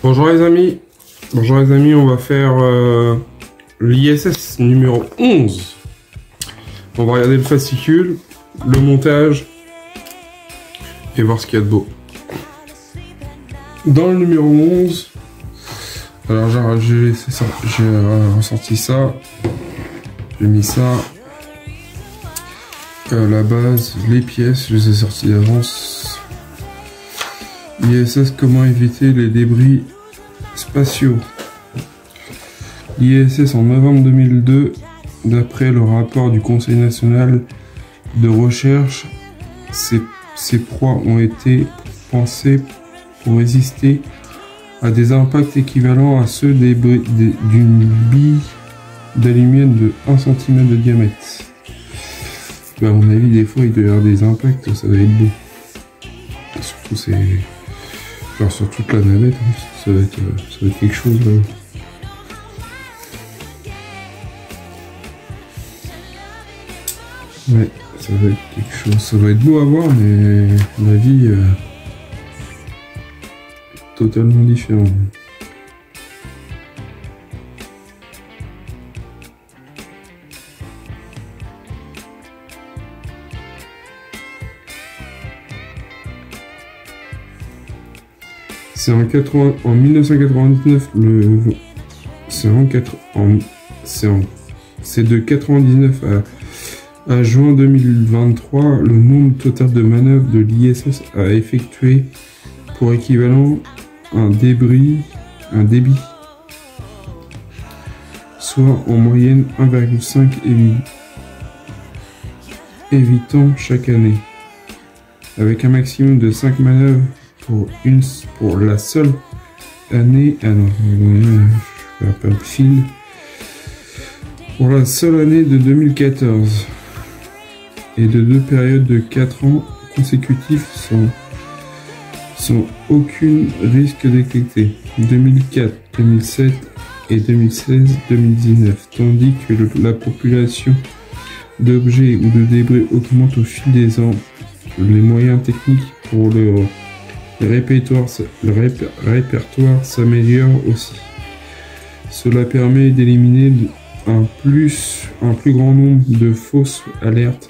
Bonjour les amis, on va faire l'ISS numéro 11. On va regarder le fascicule, le montage et voir ce qu'il y a de beau. Dans le numéro 11, alors j'ai ressorti ça, j'ai mis ça, la base, les pièces, je les ai sorties d'avance. ISS, comment éviter les débris spatiaux. L'ISS en novembre 2002, d'après le rapport du Conseil national de recherche, ces proies ont été pensées pour résister à des impacts équivalents à ceux d'une bille d'aluminium de 1 cm de diamètre. À mon avis, des fois, il doit y avoir des impacts, ça va être beau. Surtout, c'est... genre sur toute la navette, hein, ça va être quelque chose. Ouais, ça va être quelque chose. Ça va être beau à voir, mais la vie totalement différente. C'est en 1999, c'est de 99 à juin 2023, le nombre total de manœuvres de l'ISS a effectué pour équivalent un débit, soit en moyenne 1,5 évitant chaque année, avec un maximum de 5 manœuvres pour la seule année. Ah non, je vais pas le fil. Pour la seule année de 2014 et de 2 périodes de 4 ans consécutifs sans aucun risque détecté, 2004, 2007 et 2016-2019, tandis que la population d'objets ou de débris augmente au fil des ans. Les moyens techniques pour le répertoire s'améliore aussi. Cela permet d'éliminer un plus grand nombre de fausses alertes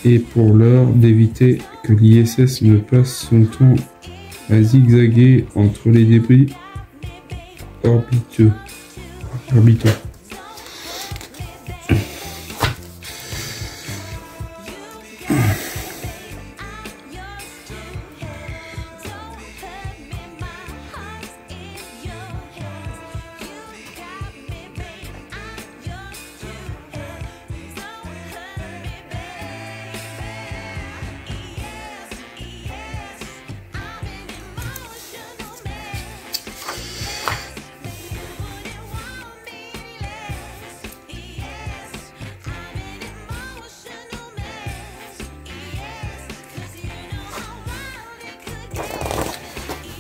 et pour l'heure d'éviter que l'ISS ne passe son temps à zigzaguer entre les débris orbitaux.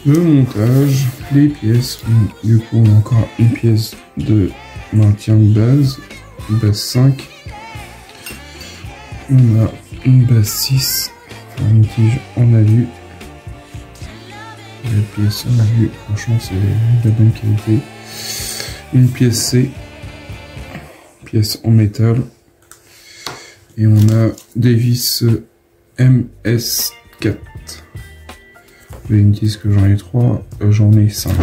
Le montage, les pièces, du coup on a encore une pièce de maintien de base 5, on a une base 6, une tige en alu, les pièces en alu, franchement c'est de la bonne qualité, une pièce C, pièce en métal, et on a des vis MS4. Ils me disent que j'en ai 3, j'en ai 5.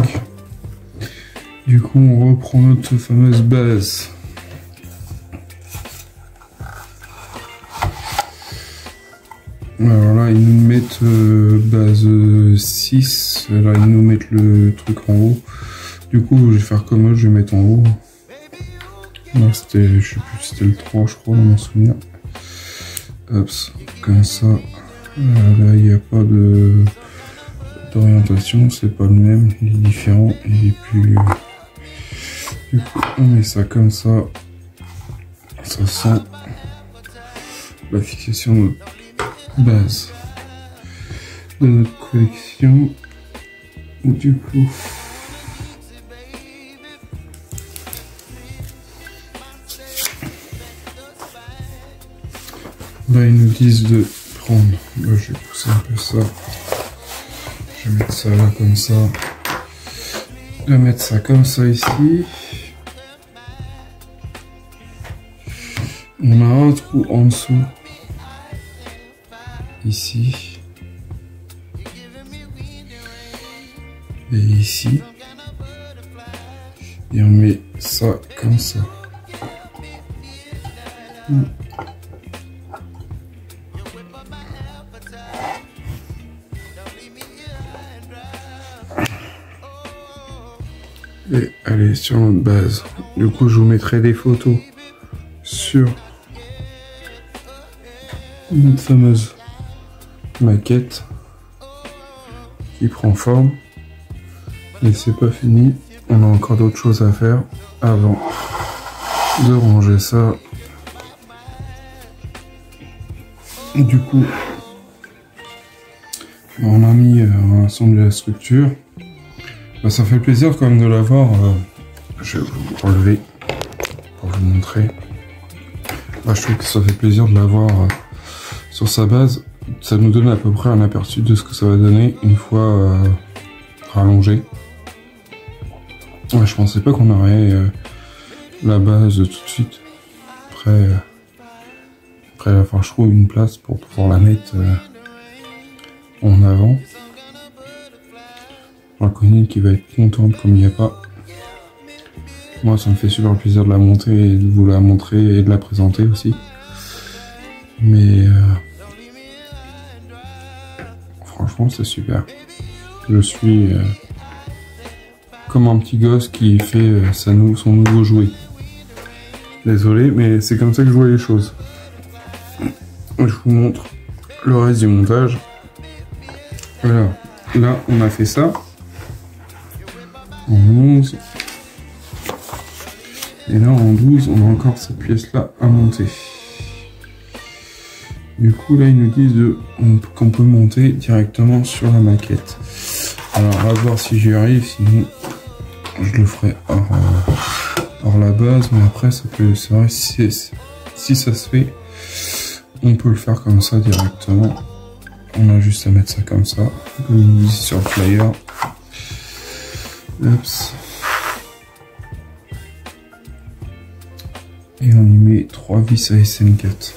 Du coup, on reprend notre fameuse base. Alors là, ils nous mettent base 6. Là, ils nous mettent le truc en haut. Du coup, je vais faire comme eux, je vais mettre en haut. Là, c'était, je sais plus, c'était le 3, je crois, dans mon souvenir. Hop, comme ça. Là, il n'y a pas d'orientation, c'est pas le même, il est différent, il est plus... Du coup, on met ça comme ça. Ça sent la fixation de notre base de notre collection. Du coup... Là, ils nous disent de prendre. Là, je vais pousser un peu ça. Je vais mettre ça là comme ça. de mettre ça comme ça ici. On a un trou en dessous, ici, et ici, et on met ça comme ça. Et allez sur notre base. Du coup, je vous mettrai des photos sur notre fameuse maquette qui prend forme. Et c'est pas fini. On a encore d'autres choses à faire avant de ranger ça. Du coup, on a mis l'ensemble de la structure. Bah, ça fait plaisir quand même de l'avoir. Je vais vous relever pour vous montrer. Bah, je trouve que ça fait plaisir de l'avoir sur sa base. Ça nous donne à peu près un aperçu de ce que ça va donner une fois rallongé. Ouais, je pensais pas qu'on aurait la base tout de suite. Après, il va falloir que je trouve une place pour pouvoir la mettre en avant. La connue qui va être contente comme il n'y a pas. Moi, ça me fait super plaisir de la monter et de vous la montrer et de la présenter aussi. Mais franchement, c'est super. Je suis comme un petit gosse qui fait son nouveau jouet. Désolé, mais c'est comme ça que je vois les choses. Je vous montre le reste du montage. Voilà, là, on a fait ça. En 11. Et là, en 12, on a encore cette pièce-là à monter. Du coup, là, ils nous disent qu'on peut monter directement sur la maquette. Alors, on va voir si j'y arrive, sinon, je le ferai hors la base. Mais après, c'est vrai, si ça se fait, on peut le faire comme ça directement. On a juste à mettre ça comme ça, comme il nous dit sur le flyer. Oups. Et on y met 3 vis ASM4.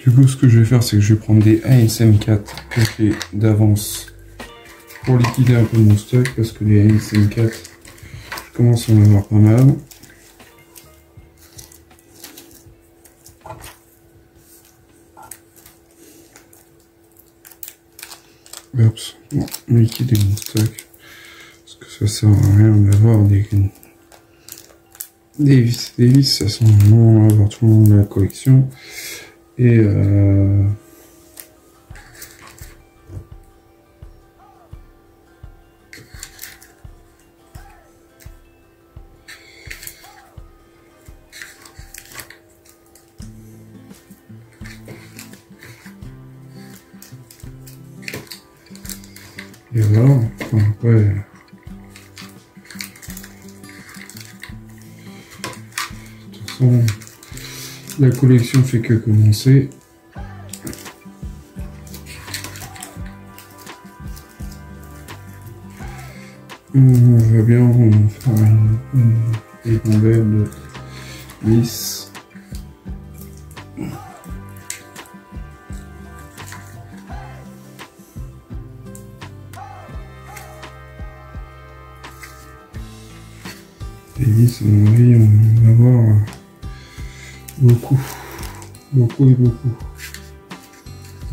Du coup, ce que je vais faire, c'est que je vais prendre des ASM4 côté d'avance pour liquider un peu mon stock, parce que les ASM4, je commence à en avoir pas mal. Oups, bon, liquider mon stock. Ça sert à rien d'avoir des vis, ça sert vraiment à avoir tout le monde de la collection. Et voilà, enfin, après. La collection fait que commencer. On va bien faire une ribambelle de vis. Les vis, à mon avis, on va avoir beaucoup. En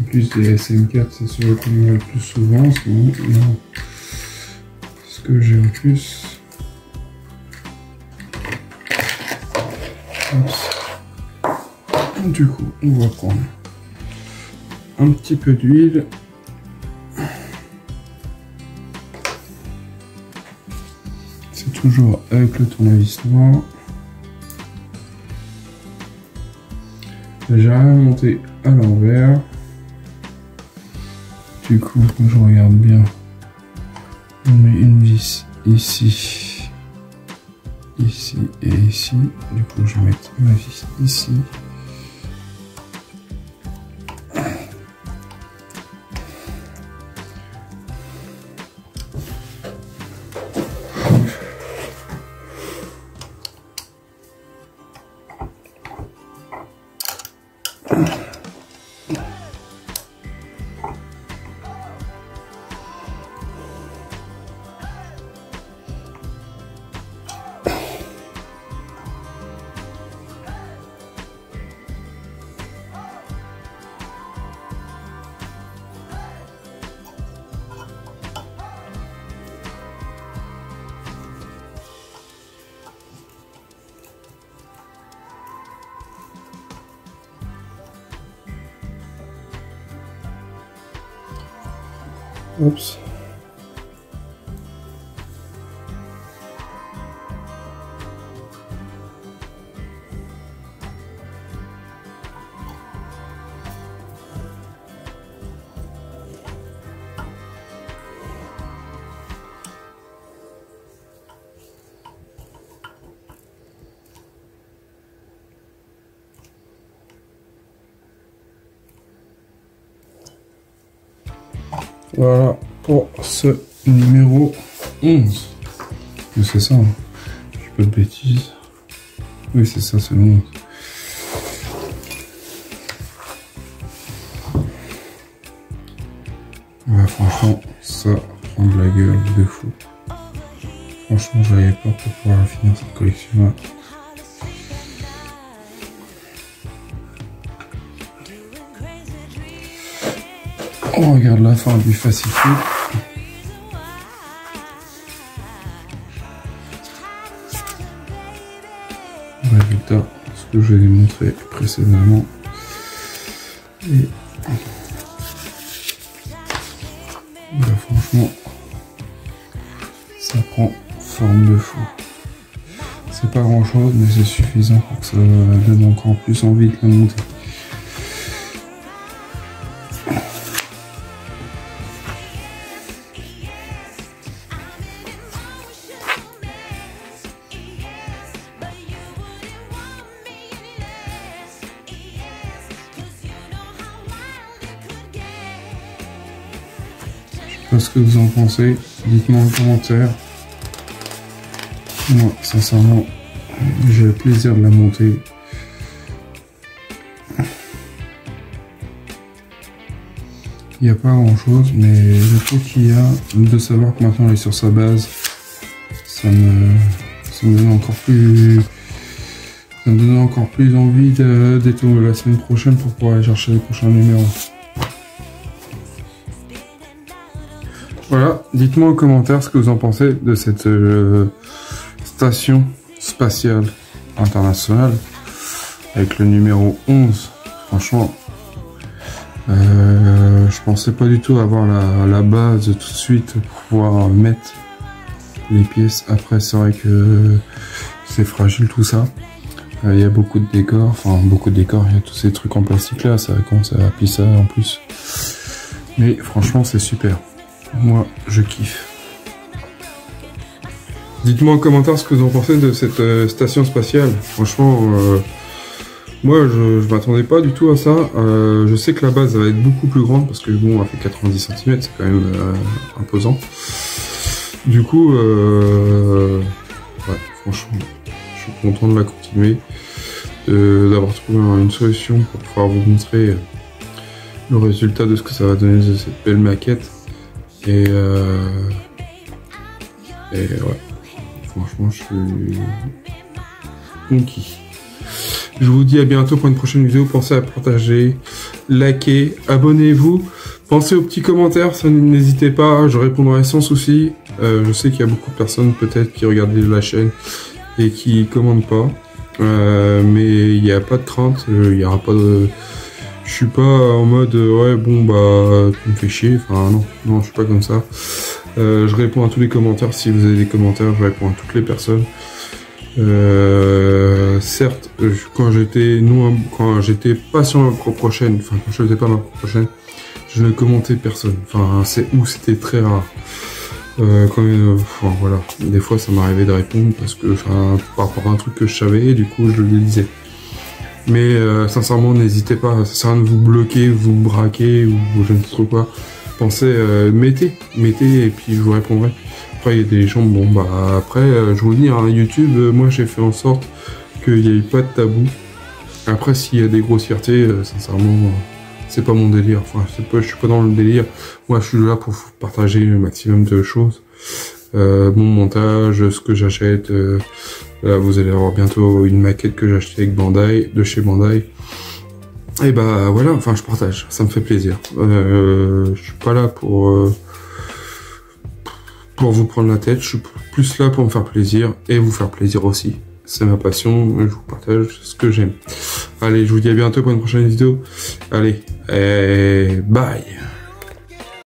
plus des SM4, c'est celui qu'on a le plus souvent, sinon, non. Ce que j'ai en plus. Du coup, on va prendre un petit peu d'huile. C'est toujours avec le tournevis noir. J'ai rien monté à l'envers. Du coup, quand je regarde bien, on met une vis ici, ici et ici. Du coup, je vais mettre ma vis ici. Oups. Voilà pour ce numéro 11. C'est ça, hein. Je fais pas de bêtises. Oui, c'est ça, c'est le 11. Ouais, franchement, ça prend de la gueule de fou. Franchement, j'avais peur pour pouvoir finir cette collection-là. On regarde la fin du fascicule. Résultat, ce que je vous ai montré précédemment. Et là, franchement, ça prend forme de fou. C'est pas grand chose, mais c'est suffisant pour que ça donne encore plus envie de la monter. Je sais pas ce que vous en pensez, dites-moi en commentaire. Moi, sincèrement, j'ai le plaisir de la monter. Il n'y a pas grand chose, mais le truc qu'il y a, de savoir que maintenant elle est sur sa base, ça me donne encore plus... Ça me donne encore plus envie d'être la semaine prochaine pour pouvoir aller chercher les prochains numéros. Voilà, dites-moi en commentaire ce que vous en pensez de cette station spatiale internationale avec le numéro 11. Franchement, je pensais pas du tout avoir la base tout de suite pour pouvoir mettre les pièces. Après, c'est vrai que c'est fragile tout ça. Il y a beaucoup de décors, enfin beaucoup de décors, il y a tous ces trucs en plastique là, ça commence à pisser en plus. Mais franchement, c'est super. Moi, je kiffe. Dites-moi en commentaire ce que vous en pensez de cette station spatiale. Franchement, moi, je m'attendais pas du tout à ça. Je sais que la base va être beaucoup plus grande parce que bon, elle fait 90 cm, c'est quand même imposant. Du coup, ouais, franchement, je suis content de la continuer, d'avoir trouvé une solution pour pouvoir vous montrer le résultat de ce que ça va donner de cette belle maquette. Et ouais, franchement, je suis conquis. Je vous dis à bientôt pour une prochaine vidéo. Pensez à partager, liker, abonnez-vous. Pensez aux petits commentaires, ça n'hésitez pas, je répondrai sans souci. Je sais qu'il y a beaucoup de personnes peut-être qui regardent la chaîne et qui commentent pas. Mais il n'y a pas de crainte, il n'y aura pas de... Je suis pas en mode ouais bon bah tu me fais chier, enfin non je suis pas comme ça. Je réponds à tous les commentaires, si vous avez des commentaires je réponds à toutes les personnes. Certes quand j'étais pas sur ma propre chaîne, enfin quand je faisais pas ma propre chaîne, je ne commentais personne, enfin c'était très rare. Enfin, voilà, des fois ça m'arrivait de répondre parce que par rapport à un truc que je savais et du coup je le disais. Mais sincèrement, n'hésitez pas, ça sert à rien de vous bloquer, vous braquer ou je ne sais trop quoi. Pensez, mettez et puis je vous répondrai. Après, il y a des gens, bon bah après, je vous le dis, hein, YouTube, moi j'ai fait en sorte qu'il n'y ait pas de tabou. Après, s'il y a des grossièretés, sincèrement, c'est pas mon délire. Enfin, je suis pas dans le délire. Moi, je suis là pour partager le maximum de choses. Mon montage, ce que j'achète. Là, vous allez avoir bientôt une maquette que j'ai achetée avec Bandai, de chez Bandai. Et bah voilà, enfin je partage, ça me fait plaisir. Je suis pas là pour vous prendre la tête, je suis plus là pour me faire plaisir et vous faire plaisir aussi. C'est ma passion, je vous partage ce que j'aime. Allez, je vous dis à bientôt pour une prochaine vidéo. Allez, et bye.